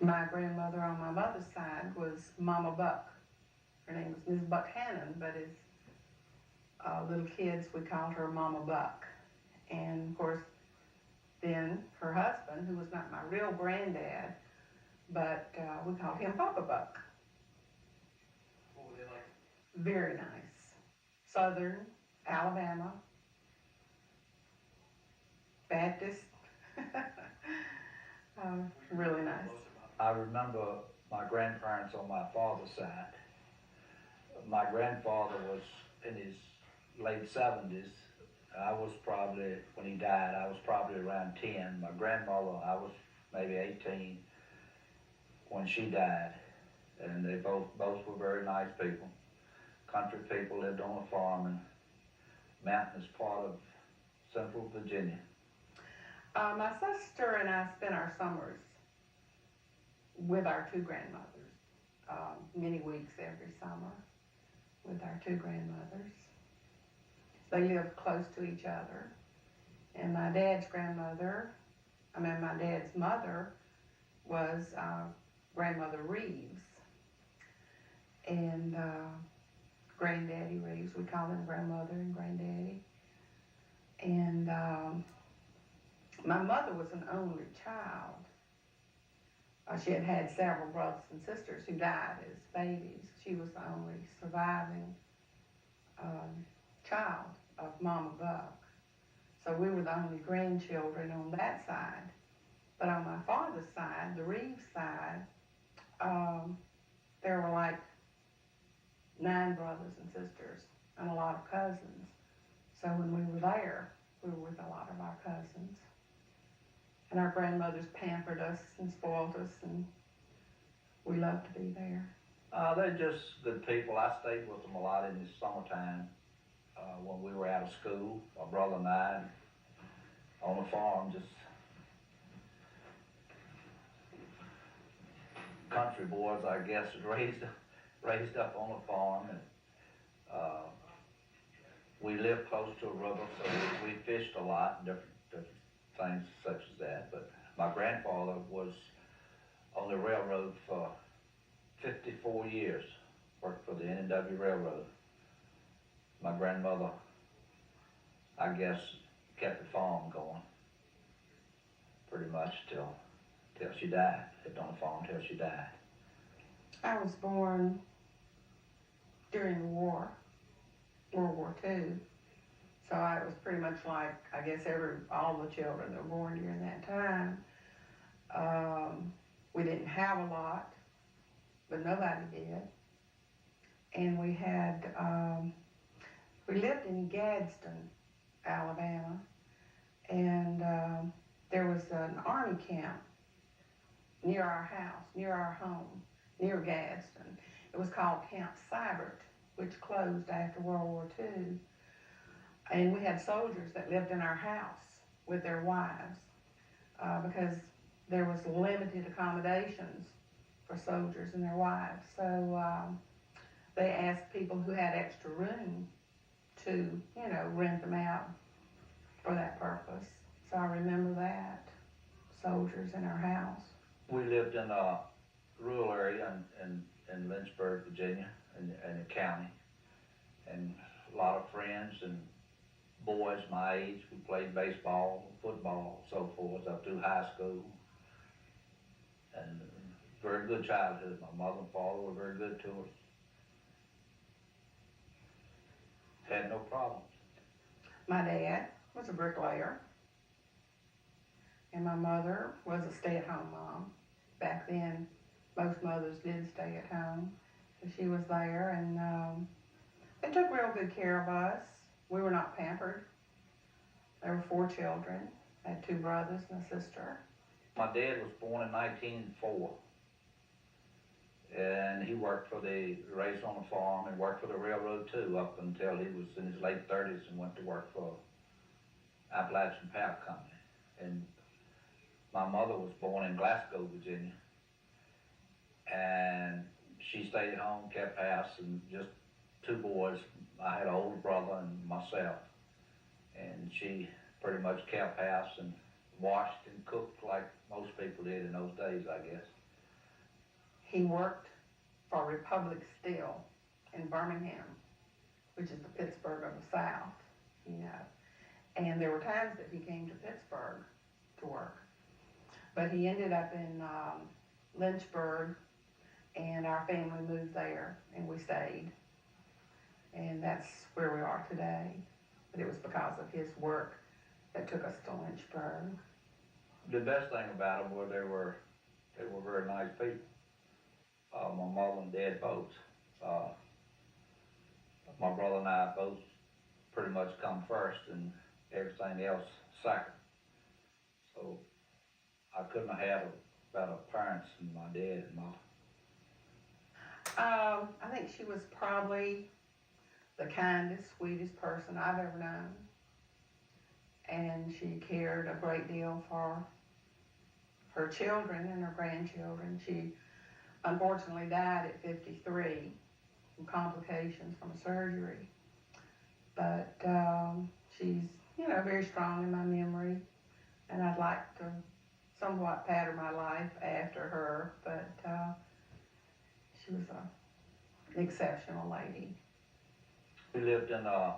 My grandmother on my mother's side was Mama Buck. Her name was Miss Buckhannon, but as little kids we called her Mama Buck. And of course, then her husband, who was not my real granddad, but we called him Papa Buck. What were they like? Very nice. Southern Alabama, Baptist. Really nice. I remember my grandparents on my father's side. My grandfather was in his late 70s. I was probably, when he died, I was probably around 10. My grandmother, I was maybe 18 when she died. And they both were very nice people. Country people, lived on a farm, and Mountain is part of Central Virginia. My sister and I spent our summers with our two grandmothers, many weeks every summer with our two grandmothers. They lived close to each other. And my dad's mother was Grandmother Reeves. And Granddaddy Reeves, we call them grandmother and granddaddy. And my mother was an only child. She had had several brothers and sisters who died as babies. She was the only surviving child of Mama Buck. So we were the only grandchildren on that side. But on my father's side, the Reeves side, there were like 9 brothers and sisters and a lot of cousins. So when we were there, we were with a lot of our cousins. And our grandmothers pampered us and spoiled us, and we loved to be there. They're just good people. I stayed with them a lot in the summertime when we were out of school, my brother and I, on the farm, just country boys, I guess, raised up on the farm. And we lived close to a river, so we fished a lot, different things such as that. But my grandfather was on the railroad for 54 years, worked for the N&W Railroad. My grandmother, I guess, kept the farm going pretty much till she died. Lived on the farm till she died. I was born during the war, World War II. So I was pretty much like, I guess, all the children that were born during that time. We didn't have a lot, but nobody did. And we lived in Gadsden, Alabama, and there was an army camp near our house, near our home, near Gadsden. It was called Camp Seibert, which closed after World War II. And we had soldiers that lived in our house with their wives because there was limited accommodations for soldiers and their wives. So they asked people who had extra room to, rent them out for that purpose. So I remember that, soldiers in our house. We lived in a rural area in Lynchburg, Virginia, in the county, and a lot of friends and boys my age. We played baseball, football, so forth, up through high school. And very good childhood. My mother and father were very good to us. Had no problems. My dad was a bricklayer, and my mother was a stay-at-home mom. Back then, most mothers did stay at home. So she was there, and they took real good care of us. We were not pampered. There were 4 children. I had 2 brothers and a sister. My dad was born in 1904, and he worked for the raised on the farm and worked for the railroad too up until he was in his late 30s and went to work for Appalachian Power Company. And my mother was born in Glasgow, Virginia, and she stayed at home, kept house, and just 2 boys. I had an older brother and myself, and she pretty much kept house and washed and cooked like most people did in those days, I guess. he worked for Republic Steel in Birmingham, which is the Pittsburgh of the South, you know. And there were times that he came to Pittsburgh to work. But he ended up in Lynchburg, and our family moved there, and we stayed. And that's where we are today. But it was because of his work that took us to Lynchburg. The best thing about them was they were very nice people. My mother and dad both. My brother and I both pretty much come first and everything else second. So I couldn't have had better parents than my dad and mom. I think she was probably the kindest, sweetest person I've ever known. And she cared a great deal for her children and her grandchildren. She unfortunately died at 53 from complications from surgery. But she's, you know, very strong in my memory. And I'd like to somewhat pattern my life after her, but she was an exceptional lady. We lived in a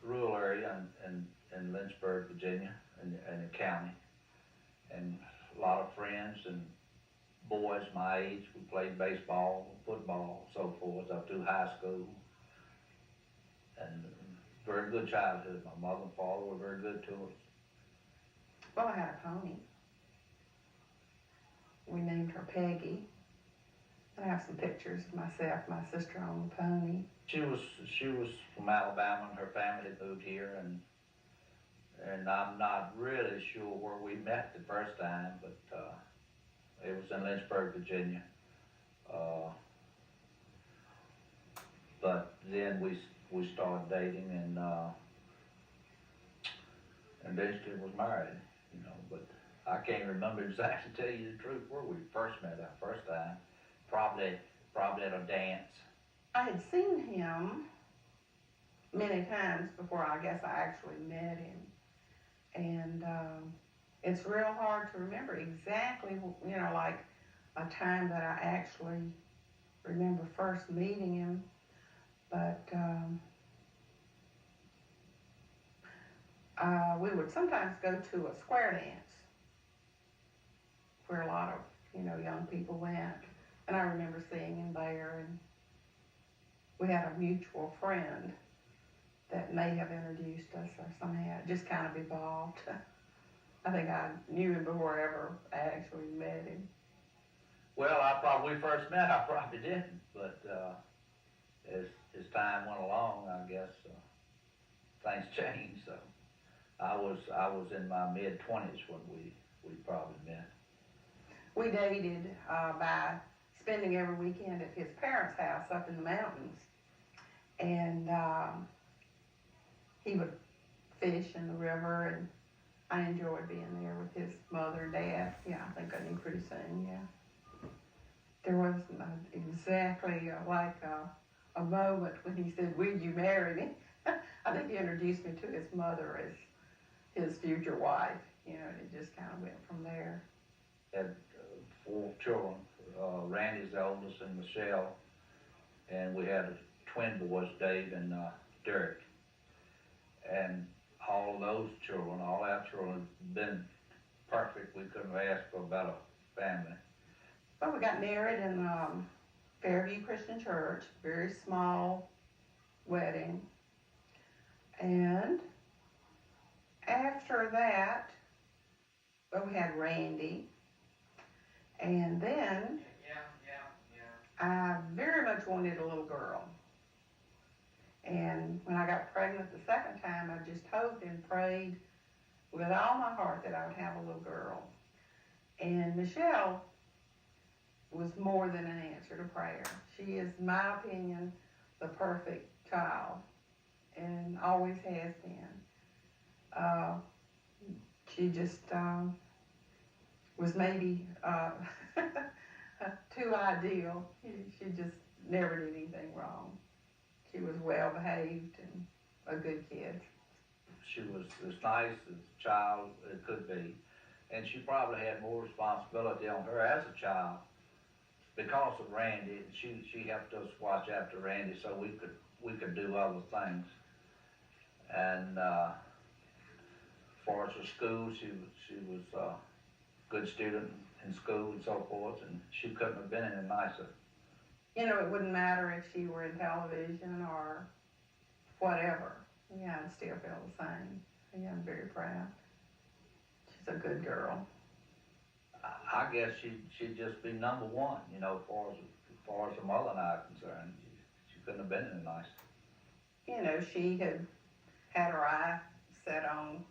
rural area in Lynchburg, Virginia, in the county, and a lot of friends and boys my age. We played baseball, football, so forth, up through high school, and very good childhood. My mother and father were very good to us. Well, I had a pony. We named her Peggy. I have some pictures of myself, my sister on the pony. She was from Alabama, and her family had moved here, and I'm not really sure where we met the first time, but it was in Lynchburg, Virginia. But then we started dating, and eventually was married, you know. But I can't remember exactly, to tell you the truth, where we first met that first time. Probably at a dance. I had seen him many times before I guess I actually met him. And it's real hard to remember exactly, you know, like a time that I actually remember first meeting him. But we would sometimes go to a square dance where a lot of, you know, young people went. And I remember seeing him there, and we had a mutual friend that may have introduced us, or somehow it just kind of evolved. I think I knew him before ever I actually met him. Well, when we first met, I probably didn't, but as time went along, I guess things changed. So I was in my mid-20s when we probably met. We dated by spending every weekend at his parents' house up in the mountains, and he would fish in the river, and I enjoyed being there with his mother and dad. Yeah, I think I knew pretty soon. Yeah, there wasn't exactly like a moment when he said, "Will you marry me?" I think he introduced me to his mother as his future wife. You know, and it just kind of went from there. Had 4 children. Randy's the oldest, and Michelle, and we had twin boys, Dave and Derek. And all our children have been perfect. We couldn't have asked for a better family. Well, we got married in Fairview Christian Church, very small wedding. And after that, well, we had Randy. And then I very much wanted a little girl. And when I got pregnant the second time, I just hoped and prayed with all my heart that I would have a little girl. And Michelle was more than an answer to prayer. She is, in my opinion, the perfect child, and always has been. She just was maybe too ideal. She just never did anything wrong. She was well behaved and a good kid. She was as nice as a child it could be, and she probably had more responsibility on her as a child because of Randy, she helped us watch after Randy so we could do other things. And as far as her school, she was a good student in school and so forth, and she couldn't have been any nicer. You know, it wouldn't matter if she were in television or whatever. Yeah, I'd still feel the same. Yeah, I'm very proud. She's a good girl. I guess she'd just be number one, you know, as far as her mother and I are concerned. She couldn't have been any nicer. You know, she had her eye set on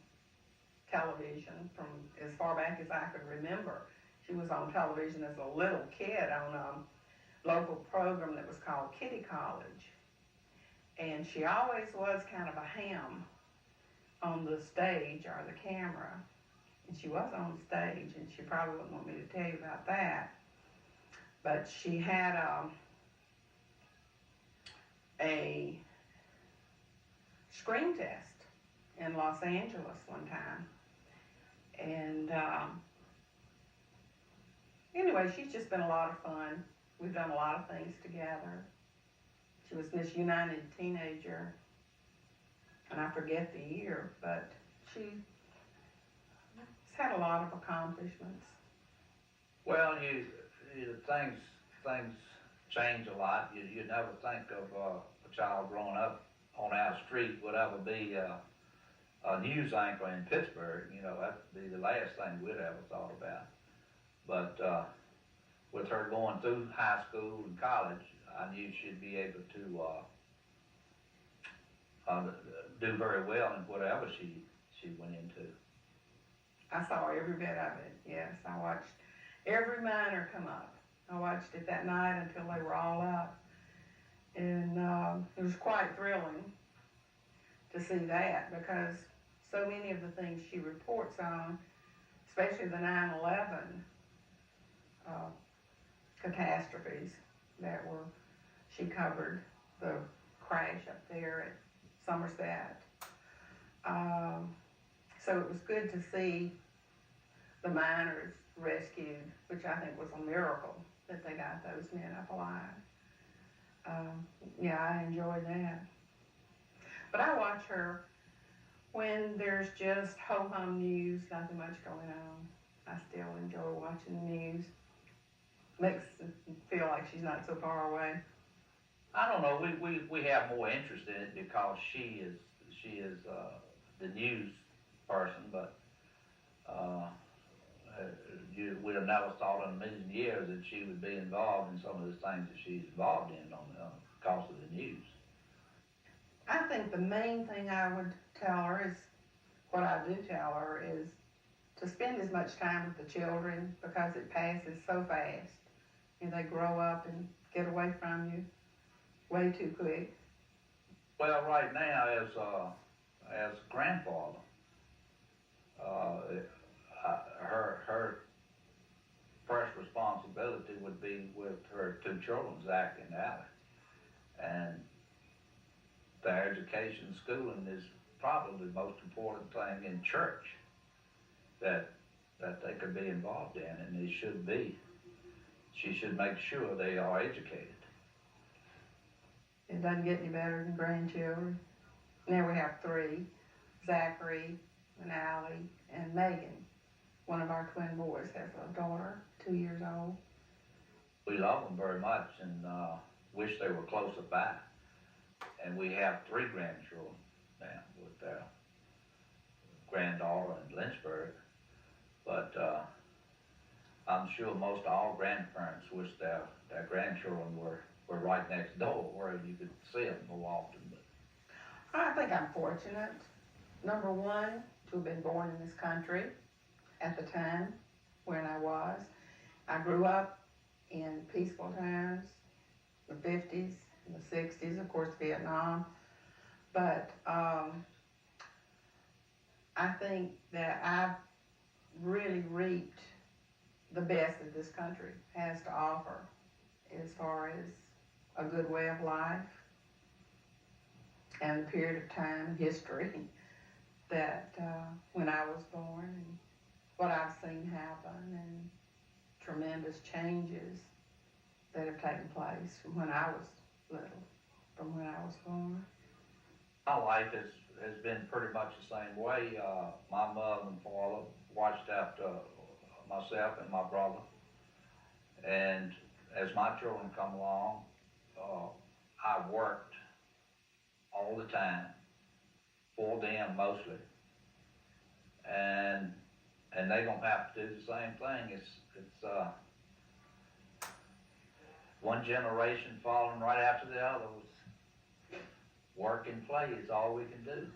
television from as far back as I could remember. She was on television as a little kid on a local program that was called Kitty College. And she always was kind of a ham on the stage or the camera. And she was on stage, and she probably wouldn't want me to tell you about that. But she had a screen test in Los Angeles one time. And anyway, she's just been a lot of fun. We've done a lot of things together. She was Miss United Teenager, and I forget the year, but she's had a lot of accomplishments. Well, things change a lot. You never think of a child growing up on our street would ever be a news anchor in Pittsburgh. You know, that'd be the last thing we'd ever thought about. But with her going through high school and college, I knew she'd be able to do very well in whatever she went into. I saw every bit of it, yes. I watched every minor come up. I watched it that night until they were all up. And it was quite thrilling to see that, because so many of the things she reports on, especially the 9/11 catastrophes that she covered, the crash up there at Somerset. So it was good to see the miners rescued, which I think was a miracle that they got those men up alive. Yeah, I enjoyed that. But I watch her when there's just ho-hum news, nothing much going on. I still enjoy watching the news. Makes it feel like she's not so far away. I don't know. We have more interest in it because she is the news person, but you would have never thought in a million years that she would be involved in some of the things that she's involved in because of the news. I think the main thing I would tell her is, what I do tell her is to spend as much time with the children, because it passes so fast. You know, they grow up and get away from you way too quick. Well, right now, as grandfather, her first responsibility would be with her two children, Zach and Allie, and their education, schooling is probably the most important thing in church that they could be involved in, and they should be. She should make sure they are educated. It doesn't get any better than grandchildren. Now we have three, Zachary and Allie and Megan. One of our twin boys has a daughter, 2 years old. We love them very much and wish they were closer by. And we have 3 grandchildren now with their granddaughter in Lynchburg. But I'm sure most all grandparents wish their grandchildren were right next door where you could see them more often. But I think I'm fortunate, number one, to have been born in this country at the time when I was. I grew up in peaceful times, the 50s and the 60s, of course, Vietnam. But I think that I've really reaped the best that this country has to offer as far as a good way of life and the period of time, history, that when I was born and what I've seen happen and tremendous changes that have taken place from when I was little, from when I was born. My life has been pretty much the same way. My mother and father watched after myself and my brother. And as my children come along, I worked all the time for them mostly. And they gonna have to do the same thing. It's one generation following right after the other. Work and play is all we can do.